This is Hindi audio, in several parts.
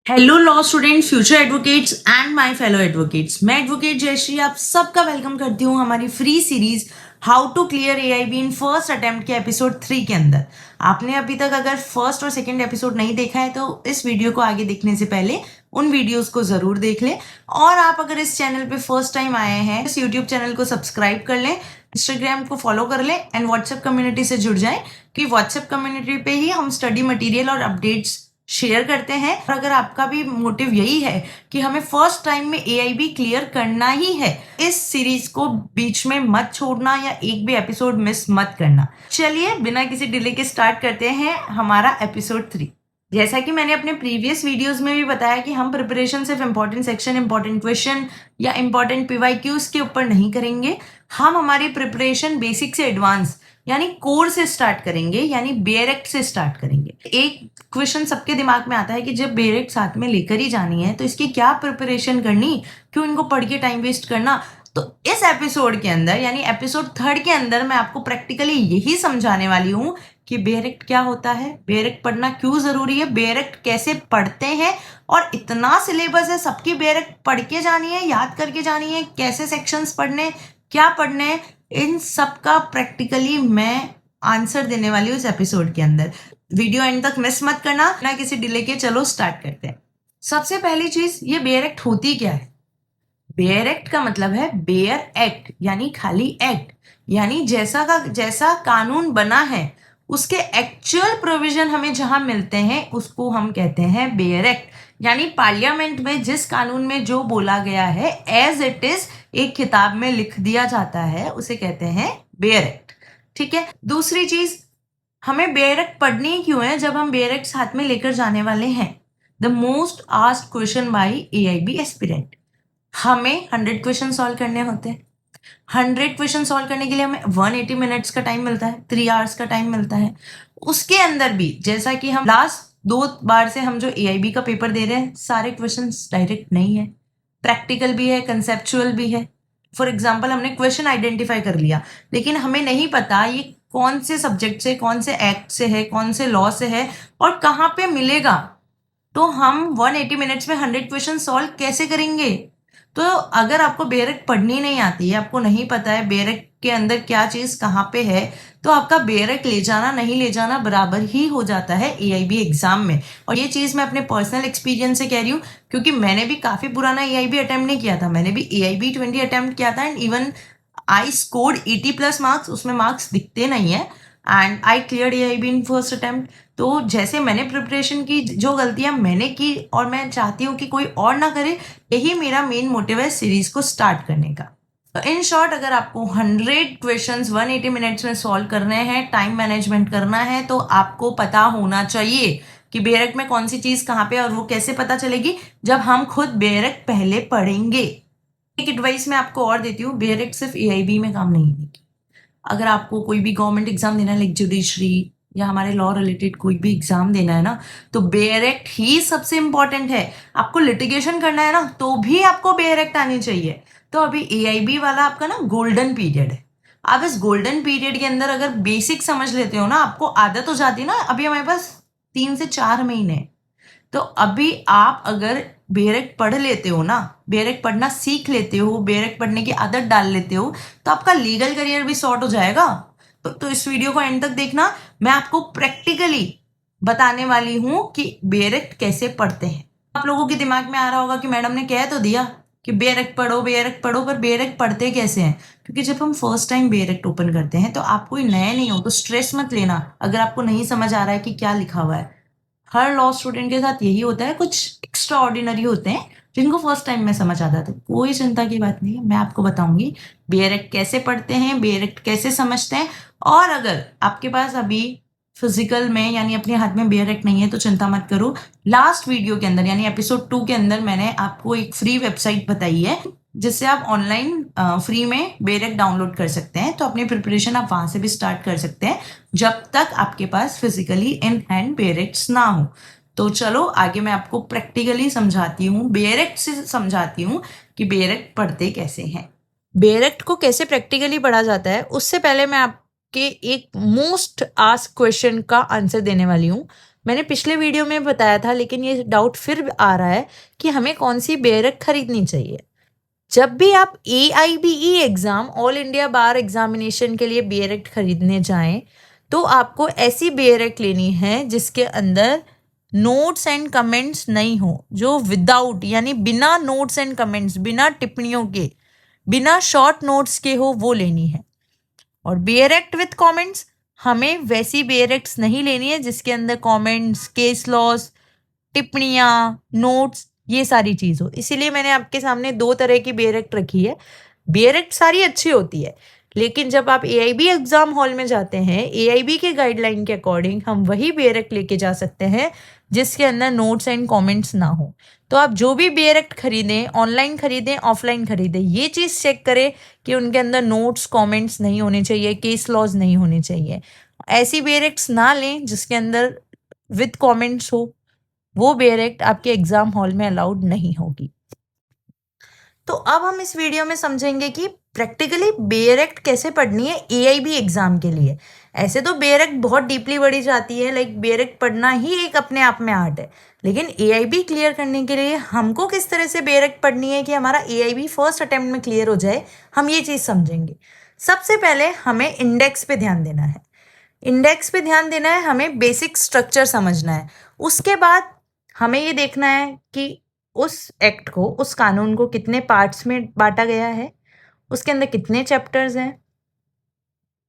Hello law student, future advocates and my fellow advocates. मैं एडवोकेट जयश्री आप सबका वेलकम करती हूँ हमारी free series how to clear AIB in first attempt के एपिसोड 3 के अंदर। आपने अभी तक अगर फर्स्ट और सेकंड एपिसोड नहीं देखा है तो इस वीडियो को आगे देखने से पहले उन वीडियोस को जरूर देख लें। और आप अगर इस चैनल पे फर्स्ट टाइम आए हैं इस यूट्यूब चैनल को सब्सक्राइब कर लें, इंस्टाग्राम को फॉलो कर लें एंड व्हाट्सएप कम्युनिटी से जुड़ जाएं, क्योंकि व्हाट्सएप कम्युनिटी पे ही हम स्टडी मटेरियल और अपडेट्स शेयर करते हैं। और अगर आपका भी मोटिव यही है कि हमें फर्स्ट टाइम में एआईबी क्लियर करना ही है, इस सीरीज को बीच में मत छोड़ना या एक भी एपिसोड मिस मत करना। चलिए बिना किसी डिले के स्टार्ट करते हैं हमारा एपिसोड 3। जैसा कि मैंने अपने प्रीवियस वीडियोस में भी बताया कि हम प्रिपरेशन सिर्फ इंपॉर्टेंट सेक्शन, इंपॉर्टेंट क्वेश्चन या इंपॉर्टेंट पीवाईक्यूज के ऊपर नहीं करेंगे। हम हमारी प्रिपरेशन बेसिक से एडवांस यानी कोर से स्टार्ट करेंगे, यानी बेयरेक्ट से स्टार्ट करेंगे। एक क्वेश्चन सबके दिमाग में आता है कि जब बेयरेक्ट साथ में लेकर ही जानी है तो इसकी क्या प्रिपरेशन करनी, क्यों इनको पढ़ के टाइम वेस्ट करना। तो इस एपिसोड के अंदर यानी एपिसोड 3 के अंदर मैं आपको प्रैक्टिकली यही समझाने वाली हूँ कि बेयरेक्ट क्या होता है, बेयरेक्ट पढ़ना क्यों जरूरी है, बेयरेक्ट कैसे पढ़ते हैं, और इतना सिलेबस है सबकी बेयरेक्ट पढ़ के जानी है, याद करके जानी है, कैसे सेक्शंस पढ़ने, क्या पढ़ने हैं, इन सब का प्रैक्टिकली मैं आंसर देने वाली हूँ इस एपिसोड के अंदर। वीडियो एंड तक मिस मत करना, ना किसी डिले के। चलो स्टार्ट करते हैं। सबसे पहली चीज, ये बेयर एक्ट होती क्या है। बेयर एक्ट का मतलब है बेयर एक्ट यानी खाली एक्ट, यानी जैसा कानून बना है उसके एक्चुअल प्रोविजन हमें जहां मिलते हैं उसको हम कहते हैं बेयर एक्ट। यानी पार्लियामेंट में जिस कानून में जो बोला गया है एज इट इज एक किताब में लिख दिया जाता है उसे कहते हैं बेयर एक्ट। ठीक है। दूसरी चीज, हमें बेयर एक्ट पढ़नी क्यों है जब हम बेयर एक्ट साथ में लेकर जाने वाले हैं। The most asked question by AIB aspirant, हमें 100 क्वेश्चन सॉल्व करने होते हैं। 100 क्वेश्चन सॉल्व करने के लिए हमें 180 मिनट्स का टाइम मिलता है, 3 आवर्स का टाइम मिलता है। उसके अंदर भी जैसा कि हम लास्ट 2 बार से हम जो एआईबी का पेपर दे रहे हैं, सारे क्वेश्चन डायरेक्ट नहीं है, प्रैक्टिकल भी है, कंसेप्चुअल भी है। फॉर एग्जाम्पल, हमने क्वेश्चन आइडेंटिफाई कर लिया लेकिन हमें नहीं पता ये कौन से सब्जेक्ट से, कौन से एक्ट से है, कौन से लॉ से है और कहाँ पे मिलेगा। तो हम 180 मिनट्स में 100 क्वेश्चन सॉल्व कैसे करेंगे। तो अगर आपको बेयरेक्ट पढ़नी नहीं आती है, आपको नहीं पता है बेयरेक्ट के अंदर क्या चीज कहाँ पे है, तो आपका बेयरेक्ट ले जाना नहीं ले जाना बराबर ही हो जाता है एआईबी एग्जाम में। और ये चीज मैं अपने पर्सनल एक्सपीरियंस से कह रही हूँ, क्योंकि मैंने भी काफी पुराना एआईबी अटेम्प्ट नहीं किया था। मैंने भी एआईबी 20 अटेम्प्ट किया था and even I scored 80+ marks, उसमें मार्क्स दिखते नहीं है and I clear AIB in first attempt. तो जैसे मैंने प्रिपरेशन की, जो गलतियां मैंने की और मैं चाहती हूँ कि कोई और ना करे, यही मेरा मेन मोटिव है सीरीज को स्टार्ट करने का। तो इन शॉर्ट, अगर आपको 100 क्वेश्चंस 180 मिनट्स में सॉल्व करने हैं, टाइम मैनेजमेंट करना है, तो आपको पता होना चाहिए कि बेयरेक्ट में कौन सी चीज कहाँ पे, और वो कैसे पता चलेगी जब हम खुद बेयरेक्ट पहले पढ़ेंगे। एक एडवाइस मैं आपको और देती हूँ, बेयरेक्ट सिर्फ एआईबी में काम नहीं देगी। अगर आपको कोई भी गवर्नमेंट एग्जाम देना है, लाइक जुडिशरी या हमारे लॉ रिलेटेड कोई भी एग्जाम देना है ना, तो बेयर एक्ट ही सबसे इंपॉर्टेंट है। आपको लिटिगेशन करना है ना, तो भी आपको बेयर एक्ट आनी चाहिए। तो अभी एआईबी वाला आपका ना गोल्डन पीरियड है। आप इस गोल्डन पीरियड के अंदर अगर बेसिक समझ लेते हो ना, आपको आदत हो जाती है ना। अभी हमारे पास 3 से 4 महीने, तो अभी आप अगर बेयरेक्ट पढ़ लेते हो ना, बेयरेक्ट पढ़ना सीख लेते हो, बेयरेक्ट पढ़ने की आदत डाल लेते हो, तो आपका लीगल करियर भी सॉर्ट हो जाएगा। तो इस वीडियो को एंड तक देखना, मैं आपको प्रैक्टिकली बताने वाली हूं कि बेयरेक्ट कैसे पढ़ते हैं। आप लोगों के दिमाग में आ रहा होगा कि मैडम ने कह तो दिया कि बेयरेक्ट पढ़ो, बेयरेक्ट पढ़ो, पर बेयरेक्ट पढ़ते कैसे हैं। क्योंकि जब हम फर्स्ट टाइम बेयरेक्ट ओपन करते हैं तो आप कोई नए नहीं हो तो स्ट्रेस मत लेना अगर आपको नहीं समझ आ रहा है कि क्या लिखा हुआ है। हर लॉ स्टूडेंट के साथ यही होता है, कुछ एक्स्ट्रा ऑर्डिनरी होते हैं जिनको फर्स्ट टाइम में समझ आता है। कोई चिंता की बात नहीं है, मैं आपको बताऊंगी बेयर एक्ट कैसे पढ़ते हैं, बेयर एक्ट कैसे समझते हैं। और अगर आपके पास अभी फिजिकल में यानी अपने हाथ में बेयर एक्ट नहीं है तो चिंता मत करो। लास्ट वीडियो के अंदर यानी एपिसोड 2 के अंदर मैंने आपको एक फ्री वेबसाइट बताई है जिससे आप ऑनलाइन फ्री में बेयर एक्ट डाउनलोड कर सकते हैं। तो अपनी प्रिपरेशन आप वहां से भी स्टार्ट कर सकते हैं जब तक आपके पास physically in hand bare acts ना हो। तो चलो आगे मैं आपको प्रैक्टिकली समझाती हूँ, बेयर एक्ट से समझाती हूँ कि बेयर एक्ट पढ़ते कैसे हैं। बेयर एक्ट को कैसे प्रैक्टिकली पढ़ा जाता है उससे पहले मैं आपके एक मोस्ट आस्क क्वेश्चन का आंसर देने वाली हूँ। मैंने पिछले वीडियो में बताया था, लेकिन ये डाउट फिर आ रहा है कि हमें कौन सी बेयरक खरीदनी चाहिए। जब भी आप AIBE एग्जाम, ऑल इंडिया बार एग्जामिनेशन के लिए बेयरक खरीदने जाएं, तो आपको ऐसी बेयरक लेनी है जिसके अंदर नोट्स एंड कमेंट्स नहीं हो, जो विदाउट यानी बिना नोट्स एंड कमेंट्स, बिना टिप्पणियों के, बिना शॉर्ट नोट्स के हो, वो लेनी है। और बेयरक्ट विथ कमेंट्स, हमें वैसी बेयरक्ट्स नहीं लेनी है जिसके अंदर कमेंट्स, केस लॉस, टिप्पणियाँ, नोट्स, ये सारी चीज़ हो। इसीलिए मैंने आपके सामने दो तरह की बेयरक्ट रखी है। बेयरक्ट सारी अच्छी होती है, लेकिन जब आप AIB एग्जाम हॉल में जाते हैं, AIB के गाइडलाइन के अकॉर्डिंग हम वही बेयरक्ट लेके जा सकते हैं जिसके अंदर नोट्स एंड कमेंट्स ना हो। तो आप जो भी बेयरक्ट खरीदें, ऑनलाइन खरीदें, ऑफलाइन खरीदें, ये चीज़ चेक करें कि उनके अंदर नोट्स, कमेंट्स नहीं होने चाहिए, केस लॉज नहीं होने चाहिए। ऐसी बेयरक्ट्स ना लें जिसके अंदर विद कमेंट्स हो, वो बेयरक्ट आपके एग्जाम हॉल में अलाउड नहीं होगी। तो अब हम इस वीडियो में समझेंगे कि प्रैक्टिकली बेयरक्ट कैसे पढ़नी है AIB एग्जाम के लिए। ऐसे तो बेयरक्ट बहुत डीपली पढ़ी जाती है, लाइक बेयरक्ट पढ़ना ही एक अपने आप में आर्ट है, लेकिन AIB क्लियर करने के लिए हमको किस तरह से बेयरक्ट पढ़नी है कि हमारा AIB फर्स्ट अटेम्प्ट में क्लियर हो जाए, हम ये चीज़ समझेंगे। सबसे पहले हमें इंडेक्स पे ध्यान देना है। इंडेक्स पे ध्यान देना है, हमें बेसिक स्ट्रक्चर समझना है। उसके बाद हमें ये देखना है कि उस एक्ट को, उस कानून को कितने पार्ट्स में बांटा गया है, उसके अंदर कितने चैप्टर्स हैं,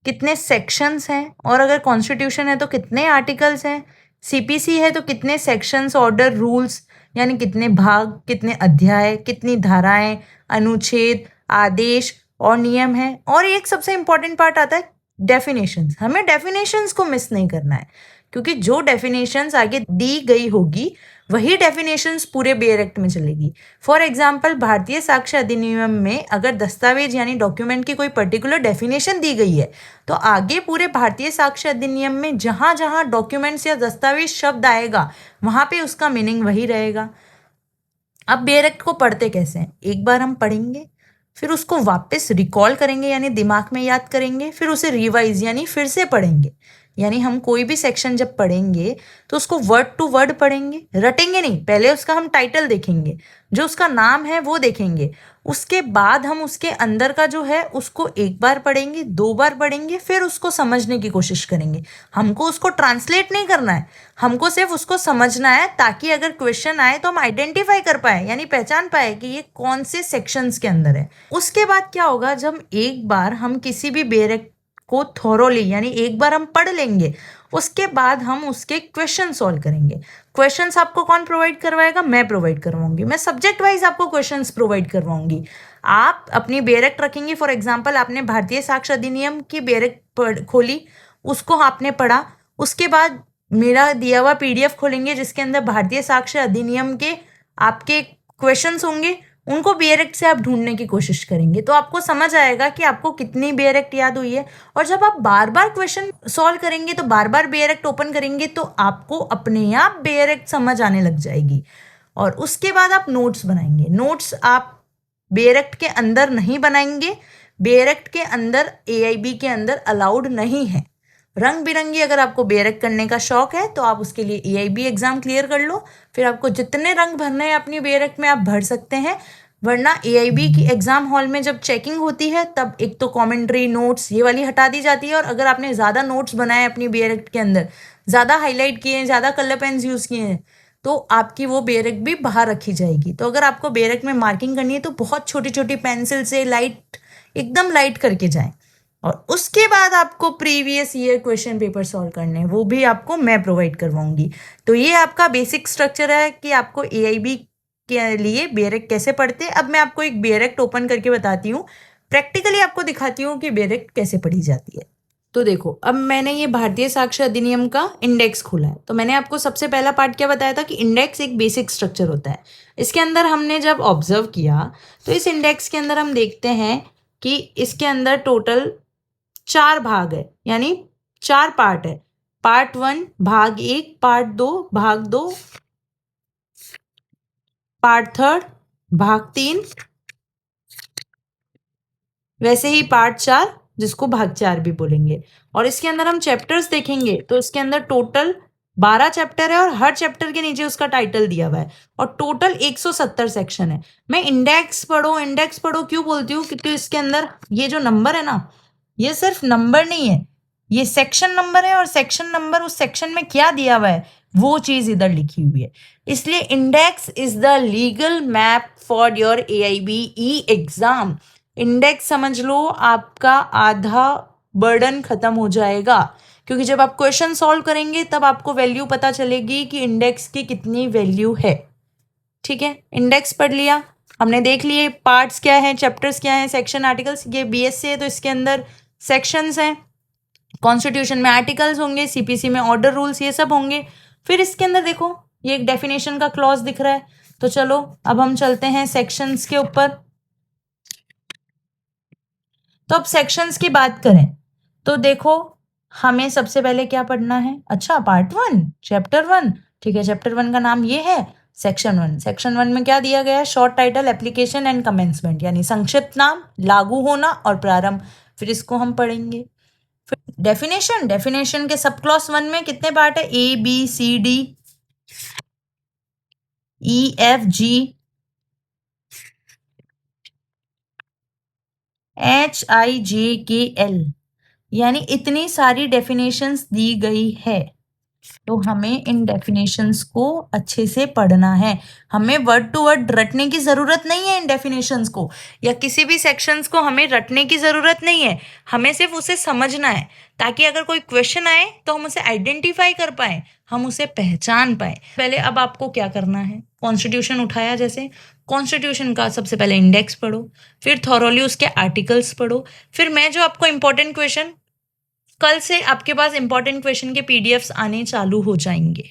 कितने सेक्शंस हैं, और अगर कॉन्स्टिट्यूशन है तो कितने आर्टिकल्स हैं, CPC है तो कितने सेक्शंस, ऑर्डर, रूल्स, यानी कितने भाग, कितने अध्याय, कितनी धाराएं, अनुच्छेद, आदेश और नियम है। और एक सबसे इंपॉर्टेंट पार्ट आता है डेफिनेशंस। हमें डेफिनेशंस को मिस नहीं करना है, क्योंकि जो डेफिनेशंस आगे दी गई होगी वही डेफिनेशंस पूरे बेयरक्ट में चलेगी। फॉर एग्जाम्पल, भारतीय साक्ष्य अधिनियम में अगर दस्तावेज यानी डॉक्यूमेंट की कोई पर्टिकुलर डेफिनेशन दी गई है, तो आगे पूरे भारतीय साक्ष्य अधिनियम में जहाँ जहाँ डॉक्यूमेंट्स या दस्तावेज शब्द आएगा, वहाँ पे उसका मीनिंग वही रहेगा। अब बेयरक्ट को पढ़ते कैसे हैं? एक बार हम पढ़ेंगे, फिर उसको वापस रिकॉल करेंगे यानी दिमाग में याद करेंगे, फिर उसे रिवाइज यानी फिर से पढ़ेंगे। यानी हम कोई भी सेक्शन जब पढ़ेंगे तो उसको वर्ड टू वर्ड पढ़ेंगे, रटेंगे नहीं। पहले उसका हम टाइटल देखेंगे, जो उसका नाम है वो देखेंगे, उसके बाद हम उसके अंदर का जो है उसको एक बार पढ़ेंगे, दो बार पढ़ेंगे, फिर उसको समझने की कोशिश करेंगे। हमको उसको ट्रांसलेट नहीं करना है, हमको सिर्फ उसको समझना है, ताकि अगर क्वेश्चन आए तो हम आइडेंटिफाई कर पाए, यानी पहचान पाए कि ये कौन से सेक्शंस के अंदर है। उसके बाद क्या होगा, जब एक बार हम किसी भी बेयरक्ट को थॉरोली यानी एक बार हम पढ़ लेंगे, उसके बाद हम उसके क्वेश्चन सॉल्व करेंगे। क्वेश्चंस आपको कौन प्रोवाइड करवाएगा? मैं प्रोवाइड करवाऊंगी। मैं सब्जेक्ट वाइज आपको क्वेश्चंस प्रोवाइड करवाऊंगी। आप अपनी बेयरक्ट रखेंगे, फॉर एग्जांपल आपने भारतीय साक्ष्य अधिनियम की बेयरक्ट खोली, उसको आपने पढ़ा, उसके बाद मेरा दिया हुआ PDF खोलेंगे जिसके अंदर भारतीय साक्ष्य अधिनियम के आपके क्वेश्चंस होंगे, उनको बेयरक्ट से आप ढूंढने की कोशिश करेंगे, तो आपको समझ आएगा कि आपको कितनी बेयरक्ट याद हुई है। और जब आप बार बार क्वेश्चन सॉल्व करेंगे, तो बार बार बेयरक्ट ओपन करेंगे, तो आपको अपने आप बेयरक्ट समझ आने लग जाएगी। और उसके बाद आप नोट्स बनाएंगे। नोट्स आप बेयरक्ट के अंदर नहीं बनाएंगे, बेयरक्ट के अंदर AIB के अंदर अलाउड नहीं है। रंग बिरंगी अगर आपको बेयरक्ट करने का शौक है तो आप उसके लिए AIB एग्जाम क्लियर कर लो, फिर आपको जितने रंग भरने हैं अपनी बेयरक्ट में आप भर सकते हैं। वरना AIB की एग्जाम हॉल में जब चेकिंग होती है, तब एक तो कमेंट्री, नोट्स, ये वाली हटा दी जाती है, और अगर आपने ज़्यादा नोट्स बनाए अपनी बेयरक्ट के अंदर, ज़्यादा हाईलाइट किए हैं, ज़्यादा कलर पेन्स यूज़ किए हैं, तो आपकी वो बेयरक्ट भी बाहर रखी जाएगी। तो अगर आपको बेयरक्ट में मार्किंग करनी है तो बहुत छोटी छोटी पेंसिल से लाइट, एकदम लाइट करके जाएं। और उसके बाद आपको previous year question paper solve करने हैं, वो भी आपको मैं प्रोवाइड करवाऊंगी। तो ये आपका बेसिक स्ट्रक्चर है कि आपको AIB के लिए बेयरक्ट कैसे पढ़ते हैं। अब मैं आपको एक बेयरक्ट ओपन करके बताती हूँ, प्रैक्टिकली आपको दिखाती हूँ कि बेयरक्ट कैसे पढ़ी जाती है। तो देखो, अब मैंने ये भारतीय साक्ष्य अधिनियम का इंडेक्स खोला है। तो मैंने आपको सबसे पहला पार्ट क्या बताया था कि इंडेक्स एक बेसिक स्ट्रक्चर होता है। इसके अंदर हमने जब ऑब्जर्व किया, तो इस इंडेक्स के अंदर हम देखते हैं कि इसके अंदर टोटल 4 भाग है, यानी 4 पार्ट है। पार्ट 1 भाग 1, पार्ट 2 भाग 2, पार्ट 3 भाग 3, वैसे ही पार्ट 4 जिसको भाग 4 भी बोलेंगे। और इसके अंदर हम चैप्टर्स देखेंगे तो इसके अंदर टोटल 12 चैप्टर है और हर चैप्टर के नीचे उसका टाइटल दिया हुआ है और टोटल 170 सेक्शन है। मैं इंडेक्स पढ़ो क्यों बोलती हूँ? क्योंकि इसके अंदर ये जो नंबर है ना, ये सिर्फ नंबर नहीं है, ये सेक्शन नंबर है और सेक्शन नंबर उस सेक्शन में क्या दिया हुआ है वो चीज इधर लिखी हुई है। इसलिए index is the legal map for your AIBE exam. Index समझ लो, आपका आधा बर्डन खत्म हो जाएगा, क्योंकि जब आप क्वेश्चन सॉल्व करेंगे तब आपको वैल्यू पता चलेगी कि इंडेक्स की कितनी वैल्यू है। ठीक है, इंडेक्स पढ़ लिया हमने, देख लिए पार्ट्स क्या है, चैप्टर्स क्या है, सेक्शन आर्टिकल्स। ये BSc है तो इसके अंदर सेक्शंस हैं, कॉन्स्टिट्यूशन में आर्टिकल्स होंगे, CPC में ऑर्डर रूल्स, ये सब होंगे। फिर इसके अंदर देखो ये एक डेफिनेशन का क्लॉज दिख रहा है। तो चलो अब हम चलते हैं सेक्शंस के ऊपर। तो अब सेक्शंस की बात करें तो देखो हमें सबसे पहले क्या पढ़ना है? अच्छा, पार्ट 1 चैप्टर 1। ठीक है, चैप्टर 1 का नाम ये है सेक्शन 1। सेक्शन 1 में क्या दिया गया है? Short title, application and commencement, यानी संक्षिप्त नाम, लागू होना और प्रारंभ। फिर इसको हम पढ़ेंगे। फिर डेफिनेशन के सब क्लॉज 1 में कितने पार्ट है? ABCDEFGHIJKL, यानी इतनी सारी डेफिनेशंस दी गई है। तो हमें इन डेफिनेशंस को अच्छे से पढ़ना है। हमें वर्ड टू वर्ड रटने की जरूरत नहीं है इन डेफिनेशंस को, या किसी भी सेक्शंस को हमें रटने की जरूरत नहीं है। हमें सिर्फ उसे समझना है, ताकि अगर कोई क्वेश्चन आए तो हम उसे आइडेंटिफाई कर पाए, हम उसे पहचान पाए। पहले अब आपको क्या करना है? कॉन्स्टिट्यूशन उठाया, जैसे कॉन्स्टिट्यूशन का सबसे पहले इंडेक्स पढ़ो, फिर थॉरोली उसके आर्टिकल्स पढ़ो। फिर मैं जो आपको इंपॉर्टेंट क्वेश्चन, कल से आपके पास इंपॉर्टेंट क्वेश्चन के PDFs आने चालू हो जाएंगे,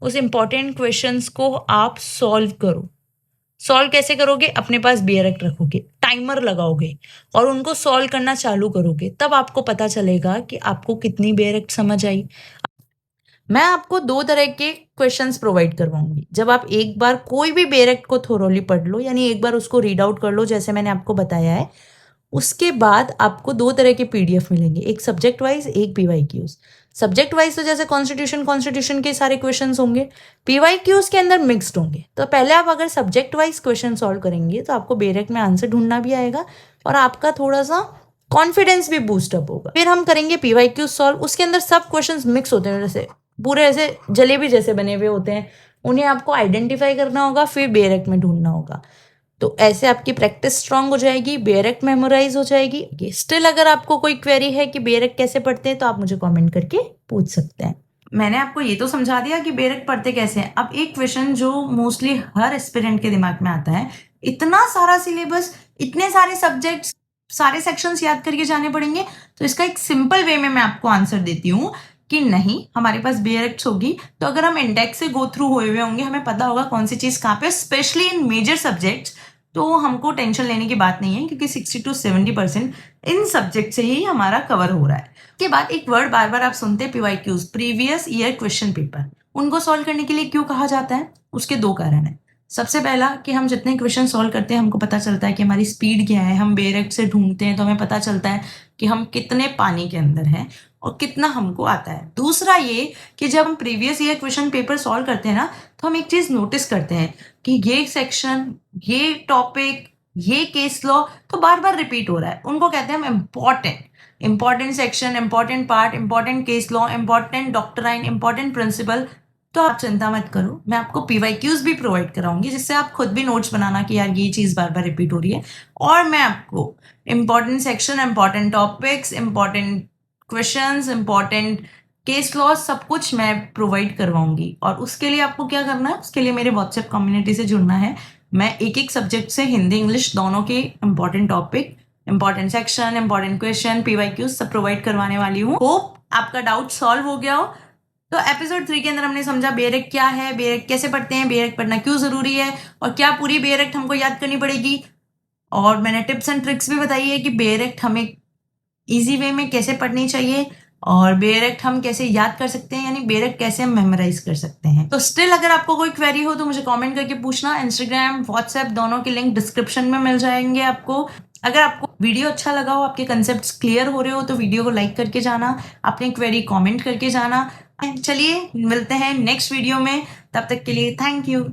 उस इंपॉर्टेंट क्वेश्चंस को आप सॉल्व करो। सॉल्व कैसे करोगे? अपने पास बेयरक्ट रखोगे, टाइमर लगाओगे और उनको सॉल्व करना चालू करोगे, तब आपको पता चलेगा कि आपको कितनी बेयरक्ट समझ आई। मैं आपको 2 तरह के क्वेश्चंस प्रोवाइड करवाऊंगी। जब आप एक बार कोई भी बेयरक्ट को थोरोली पढ़ लो, यानी एक बार उसको रीड आउट कर लो जैसे मैंने आपको बताया है, उसके बाद आपको 2 तरह के PDF मिलेंगे, एक सब्जेक्ट वाइज, एक PYQs। सब्जेक्ट वाइज तो जैसे कॉन्स्टिट्यूशन के सारे क्वेश्चंस होंगे, PYQs के अंदर मिक्स्ड होंगे। तो पहले आप अगर सब्जेक्ट वाइज क्वेश्चन सॉल्व करेंगे तो आपको बेयरक्ट में आंसर ढूंढना भी आएगा और आपका थोड़ा सा कॉन्फिडेंस भी बूस्ट अप होगा। फिर हम करेंगे PYQ सॉल्व, उसके अंदर सब क्वेश्चंस मिक्स होते हैं, जैसे पूरे ऐसे जलेबी जैसे बने हुए होते हैं, उन्हें आपको आइडेंटिफाई करना होगा, फिर बेयरक्ट में ढूंढना होगा। तो ऐसे आपकी प्रैक्टिस स्ट्रांग हो जाएगी, बेयरक्ट मेमोराइज हो जाएगी। स्टिल अगर आपको कोई क्वेरी है कि बेयरक्ट कैसे पढ़ते हैं तो आप मुझे कमेंट करके पूछ सकते हैं। मैंने आपको ये तो समझा दिया कि बेयरक्ट पढ़ते कैसे हैं। अब एक क्वेश्चन जो मोस्टली हर एस्पिरेंट के दिमाग में आता है, इतना सारा सिलेबस, इतने सारे सब्जेक्ट्स, सारे सेक्शंस याद करके जाने पड़ेंगे। तो इसका एक सिंपल वे में मैं आपको आंसर देती हूँ कि नहीं, हमारे पास बेयरक्ट्स होगी तो अगर हम इंडेक्स से गो थ्रू हुए हुए होंगे, हमें पता होगा कौन सी चीज कहाँ पे, स्पेशली इन मेजर सब्जेक्ट्स, तो हमको टेंशन लेने की बात नहीं है, क्योंकि 60 to 70% इन सब्जेक्ट से ही हमारा कवर हो रहा है। के बाद एक वर्ड बार बार आप सुनते हैं, PYQs, previous year question paper. उनको सॉल्व करने के लिए क्यों कहा जाता है? उसके 2 कारण है। सबसे पहला कि हम जितने क्वेश्चन सॉल्व करते हैं हमको पता चलता है कि हमारी स्पीड क्या है। हम बेयरक्ट से ढूंढते हैं तो हमें पता चलता है कि हम कितने पानी के अंदर हैं और कितना हमको आता है। दूसरा ये कि जब हम previous year question paper solve करते हैं ना, तो हम एक चीज नोटिस करते हैं कि ये सेक्शन, ये टॉपिक, ये केस लॉ तो बार बार रिपीट हो रहा है। उनको कहते हैं हम important section, important part, important case law, important doctrine, important principle. तो आप चिंता मत करो, मैं आपको PYQs भी प्रोवाइड कराऊंगी, जिससे आप खुद भी नोट्स बनाना कि यार ये चीज बार बार रिपीट हो रही है। और मैं आपको important section, important topics, important questions, important case law, सब कुछ मैं प्रोवाइड करवाऊंगी। और उसके लिए आपको क्या करना है? उसके लिए मेरे व्हाट्सएप कम्युनिटी से जुड़ना है। मैं एक एक सब्जेक्ट से, हिंदी इंग्लिश दोनों के important topic, important section, important question, PYQ सब प्रोवाइड करवाने वाली हूँ। होप आपका डाउट सॉल्व हो गया हो। तो एपिसोड 3 के अंदर हमने समझा बेयरक्ट क्या है, बेयरक्ट कैसे पढ़ते हैं, बेयरक्ट पढ़ना क्यों जरूरी है, और क्या पूरी बेयरक्ट हमको याद करनी पड़ेगी। और मैंने टिप्स एंड ट्रिक्स भी बताई है कि बेयरक्ट हमें इजी वे में कैसे पढ़नी चाहिए और बेयरक्ट हम कैसे याद कर सकते हैं, यानी बेयरक्ट कैसे हम मेमोराइज कर सकते हैं। तो स्टिल अगर आपको कोई क्वेरी हो तो मुझे कमेंट करके पूछना। इंस्टाग्राम, व्हाट्सएप दोनों के लिंक डिस्क्रिप्शन में मिल जाएंगे आपको। अगर आपको वीडियो अच्छा लगा हो, आपके कंसेप्ट क्लियर हो रहे हो, तो वीडियो को लाइक करके जाना, अपनी क्वेरी कमेंट करके जाना। चलिए मिलते हैं नेक्स्ट वीडियो में, तब तक के लिए थैंक यू।